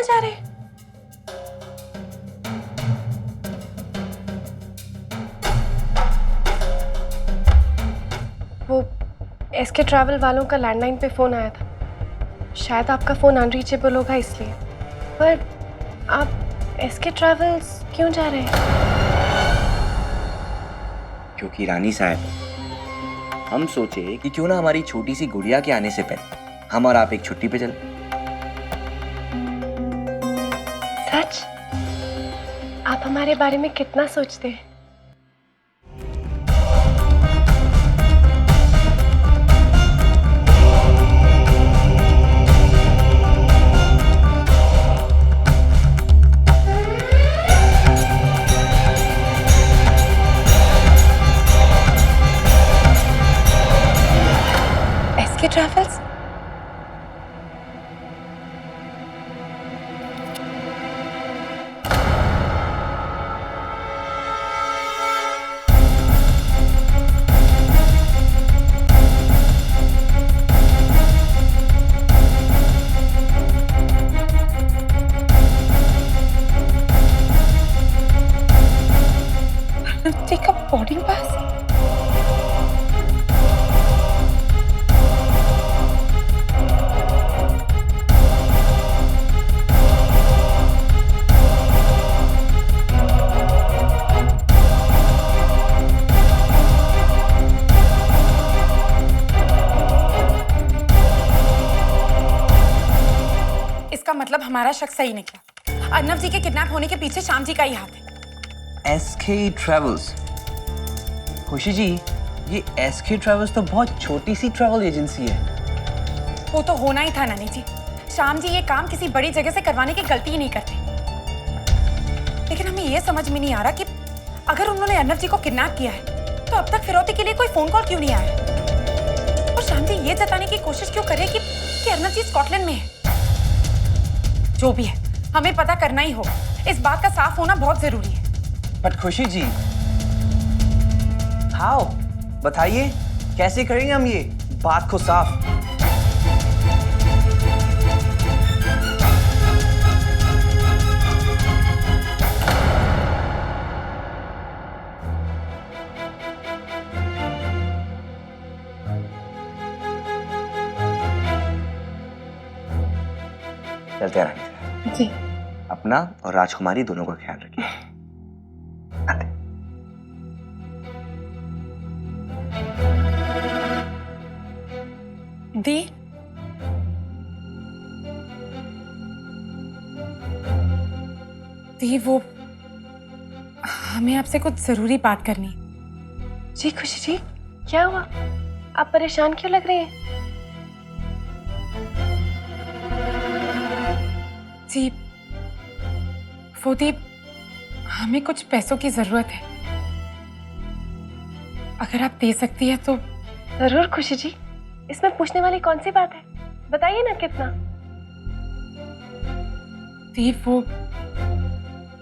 जा रहे हैं? वो एसके ट्रैवल वालों का लैंडलाइन पे फोन आया था। शायद आपका फोन अनरीचेबल होगा इसलिए। पर आप एसके ट्रैवल्स क्यों जा रहे हैं? क्योंकि रानी साहब, हम सोचे कि क्यों ना हमारी छोटी सी गुड़िया के आने से पहले हम और आप एक छुट्टी पे चले। सच? आप हमारे बारे में कितना सोचते हैं। SK travels? का बोर्डिंग पास? इसका मतलब हमारा शक सही निकला। अर्नव जी के किडनैप होने के पीछे श्याम जी का ही हाथ है। SK travels. खुशी जी, ये एसके ट्रैवल्स तो बहुत छोटी सी ट्रैवल एजेंसी है। वो तो होना ही था नानी जी। श्याम जी ये काम किसी बड़ी जगह से करवाने की गलती ही नहीं करते। लेकिन हमें ये समझ में नहीं आ रहा कि अगर उन्होंने अर्नव जी को किडनैप किया है तो अब तक फिरौती के लिए कोई फोन कॉल क्यों नहीं आया है? और श्याम जी ये जताने की कोशिश क्यों करे कि अर्नव जी स्कॉटलैंड में है? जो भी है, हमें पता करना ही होगा। इस बात का साफ होना बहुत जरूरी है। बट खुशी जी, हाउ? बताइए, कैसे करेंगे हम ये बात को साफ? चलते हैं जी। अपना और राजकुमारी दोनों का ख्याल रखिए। आते। दी, दी वो हमें आपसे कुछ जरूरी बात करनी है। जी खुशी जी, क्या हुआ? आप परेशान क्यों लग रहे हैं? जी, वो दी, हमें कुछ पैसों की जरूरत है। अगर आप दे सकती है तो। जरूर खुशी जी, इसमें पूछने वाली कौन सी बात है? बताइए ना कितना। दी वो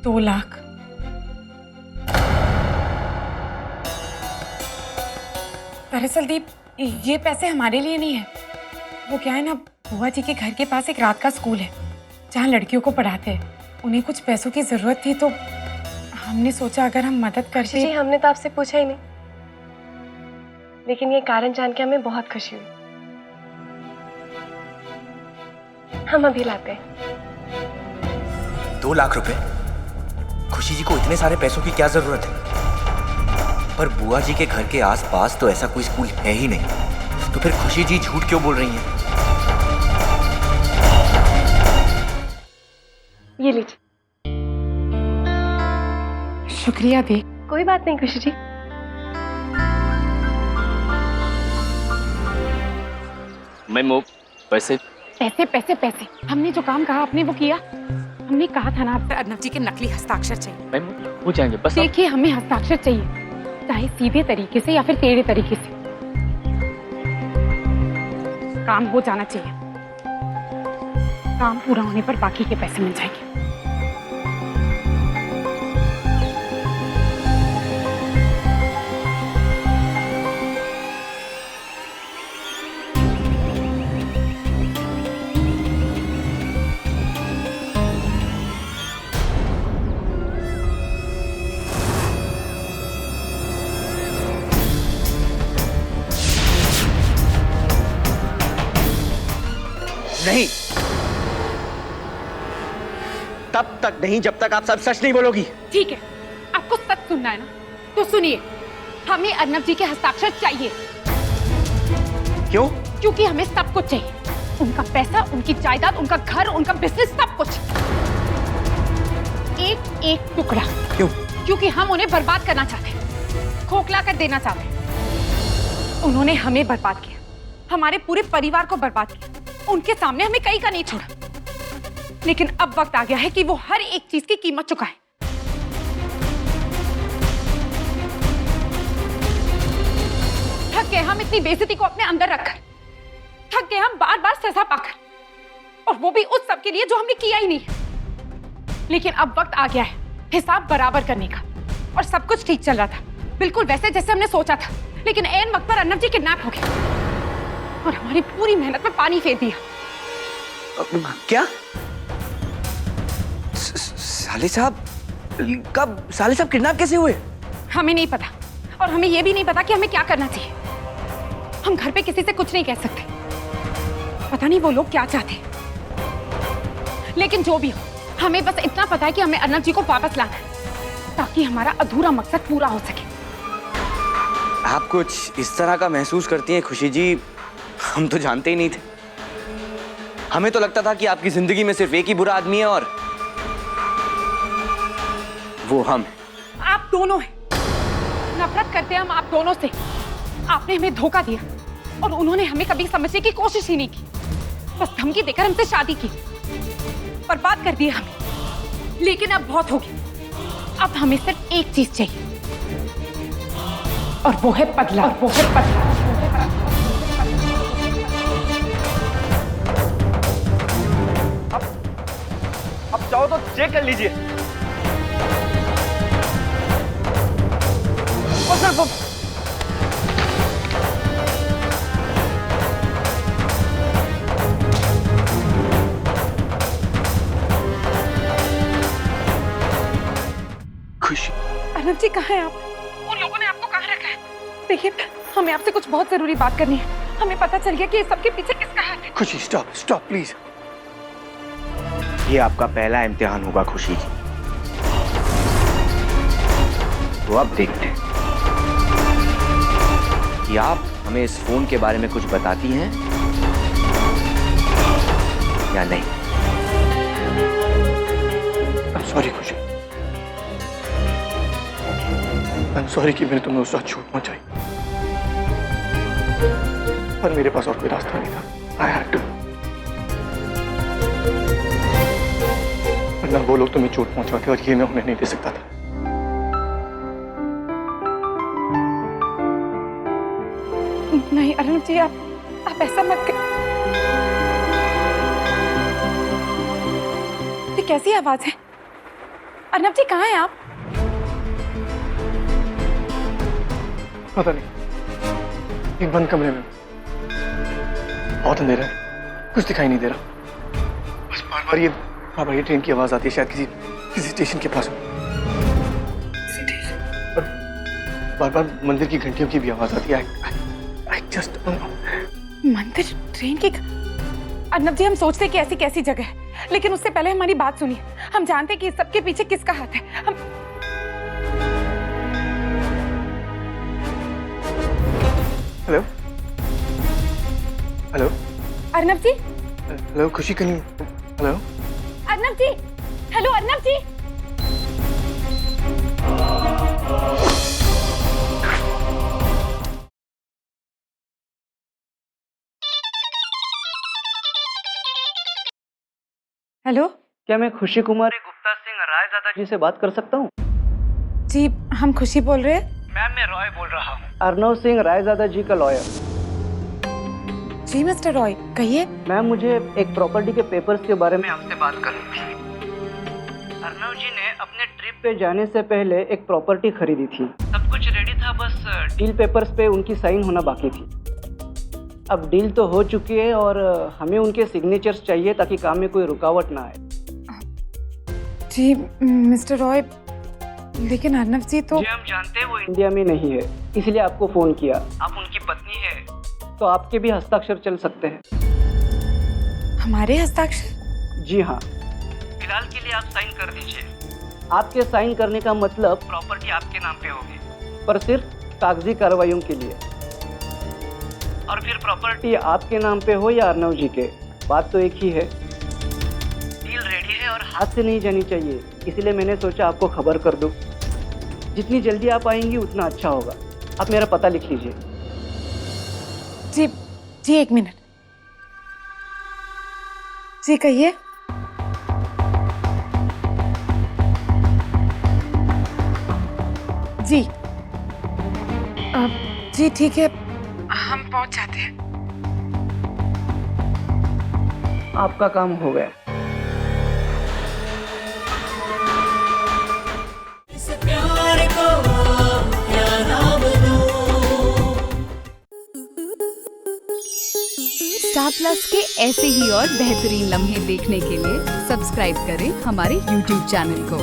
2 लाख। दरअसल दीप, ये पैसे हमारे लिए नहीं है। वो क्या है ना, बुआ जी के घर के पास एक रात का स्कूल है जहाँ लड़कियों को पढ़ाते हैं। उन्हें कुछ पैसों की जरूरत थी तो हमने सोचा अगर हम मदद कर खुशी जी, हमने तो आपसे पूछा ही नहीं, लेकिन ये कारण जान के हमें बहुत खुशी हुई। हम अभी लाते हैं। 2 लाख रुपए? खुशी जी को इतने सारे पैसों की क्या जरूरत है? पर बुआ जी के घर के आसपास तो ऐसा कोई स्कूल है ही नहीं, तो फिर खुशी जी झूठ क्यों बोल रही हैं? ये लीजिए। शुक्रिया दी। कोई बात नहीं खुशी जी। मैं पैसे पैसे पैसे पैसे, हमने जो काम कहा आपने वो किया। हमने कहा था ना आपसे अर्नव जी के नकली हस्ताक्षर चाहिए। मैम हो जाएंगे, बस देखिए, हमें हस्ताक्षर चाहिए, चाहे सीधे तरीके से या फिर टेढ़े तरीके से। काम हो जाना चाहिए। काम पूरा होने पर बाकी के पैसे मिल जाएंगे। तब तक नहीं जब तक आप सब सच नहीं बोलोगी। ठीक है, आपको सच सुनना है ना, तो सुनिए। हमें अर्नब जी के हस्ताक्षर चाहिए। क्यों? क्योंकि हमें सब कुछ चाहिए, उनका पैसा, उनकी जायदाद, उनका घर, उनका बिजनेस, सब कुछ, एक एक टुकड़ा। क्यों? क्योंकि हम उन्हें बर्बाद करना चाहते हैं, खोखला कर देना चाहते हैं। उन्होंने हमें बर्बाद किया, हमारे पूरे परिवार को बर्बाद किया, उनके सामने हमें कहीं का नहीं छोड़ा। लेकिन अब वक्त आ गया है कि वो हर एक चीज की कीमत चुकाए। थक गए हम इतनी बेइज्जती को अपने अंदर रखकर, थक गए हम बार बार सजा पाकर, और वो भी उस सब के लिए जो हमने किया ही नहीं। लेकिन अब वक्त आ गया है हिसाब बराबर करने का। और सब कुछ ठीक चल रहा था, बिल्कुल वैसे जैसे हमने सोचा था। लेकिन ऐन वक्त पर अर्नब जी किडनैप हो गए और हमारी पूरी मेहनत में पानी फेर दिया। क्या? साले साहब कब? साले साहब किडनैप कैसे हुए? हमें नहीं पता, और हमें यह भी नहीं पता कि हमें क्या करना चाहिए। हम घर पे किसी से कुछ नहीं कह सकते, पता नहीं वो लोग क्या चाहते हैं। लेकिन जो भी हो, हमें बस इतना पता है कि हमें अर्नब जी को वापस लाना है, ताकि हमारा अधूरा मकसद पूरा हो सके। आप कुछ इस तरह का महसूस करती हैं खुशी जी, हम तो जानते ही नहीं थे। हमें तो लगता था कि आपकी जिंदगी में सिर्फ एक ही बुरा आदमी है, और वो हम। आप दोनों हैं। नफरत करते हैं हम आप दोनों से। आपने हमें धोखा दिया और उन्होंने हमें कभी समझने की कोशिश ही नहीं की, बस धमकी देकर हमसे शादी की, बर्बाद कर दिया हमें। लेकिन अब बहुत हो गया, अब हमें सिर्फ एक चीज चाहिए, और वो है बदला, और वो है बदला। अब चाहो तो चेक कर लीजिए। खुशी, अर्नब जी कहाँ हैं आप? उन लोगों ने आपको कहाँ रखा है? देखिए, हमें आपसे कुछ बहुत जरूरी बात करनी है। हमें पता चल गया कि इस सबके पीछे किसका हाथ है। खुशी स्टॉप स्टॉप प्लीज। ये आपका पहला इम्तिहान होगा खुशी जी, तो अब देखते हैं कि आप हमें इस फोन के बारे में कुछ बताती हैं या नहीं। सॉरी खुशी, I'm sorry कि मैंने तुम्हें उस रात चोट पहुंचाई, पर मेरे पास और कोई रास्ता नहीं था। I had to। वरना वो लोग तुम्हें चोट पहुंचाते और ये मैं उन्हें नहीं दे सकता था। नहीं अर्नब जी, आप ऐसा मत कर। ये कैसी आवाज है? अर्नब जी कहाँ हैं आप? पता नहीं, एक बंद कमरे में, बहुत अंधेरा है, कुछ दिखाई नहीं दे रहा। बस बार बार ये ट्रेन की आवाज आती है, शायद किसी स्टेशन के पास हो। और बार बार मंदिर की घंटियों की भी आवाज आती है। I just don't know। मंदिर, ट्रेन की। अर्नब जी, हम सोचते कि ऐसी कैसी जगह है, लेकिन उससे पहले हमारी बात सुनिए। हम जानते कि इस सबके पीछे किसका हाथ है। हम हेलो हेलो अर्नब जी, हेलो खुशी कहीं? हेलो अर्नब जी, हेलो अर्नब जी। हेलो, क्या मैं खुशी कुमारी गुप्ता सिंह रायजादा जी से बात कर सकता हूँ? जी हम खुशी बोल रहे हैं। मैम, मैं रॉय बोल रहा हूँ, अर्नव सिंह रायजादा जी का लॉयर। जी मिस्टर रॉय, कहिए। मैम, मुझे एक प्रॉपर्टी के पेपर्स के बारे में आपसे बात करनी थी। अर्नव जी ने अपने ट्रिप पे जाने से पहले एक प्रॉपर्टी खरीदी थी, सब कुछ रेडी था, बस डील पेपर्स पे उनकी साइन होना बाकी थी। अब डील तो हो चुकी है और हमें उनके सिग्नेचर्स चाहिए ताकि काम में कोई रुकावट ना आए। जी मिस्टर रॉय, लेकिन अर्नव जी तो। जी हम जानते हैं वो इंडिया में नहीं है, इसलिए आपको फोन किया। आप उनकी पत्नी है तो आपके भी हस्ताक्षर चल सकते हैं। हमारे हस्ताक्षर? जी हाँ, फिलहाल के लिए आप साइन कर दीजिए। आपके साइन करने का मतलब प्रॉपर्टी आपके नाम पे होगी, पर सिर्फ कागजी कार्रवाइयों के लिए। और फिर प्रॉपर्टी आपके नाम पे हो या अर्नव जी के, बात तो एक ही है। डील रेडी है और हाथ से नहीं जानी चाहिए, इसलिए मैंने सोचा आपको खबर कर दूं। जितनी जल्दी आप आएंगी उतना अच्छा होगा। आप मेरा पता लिख लीजिए। जी जी, एक मिनट। जी कहिए। जी जी ठीक है, हम पहुंच जाते हैं। आपका काम हो गया। स्टार प्लस के ऐसे ही और बेहतरीन लम्हे देखने के लिए सब्सक्राइब करें हमारे YouTube चैनल को।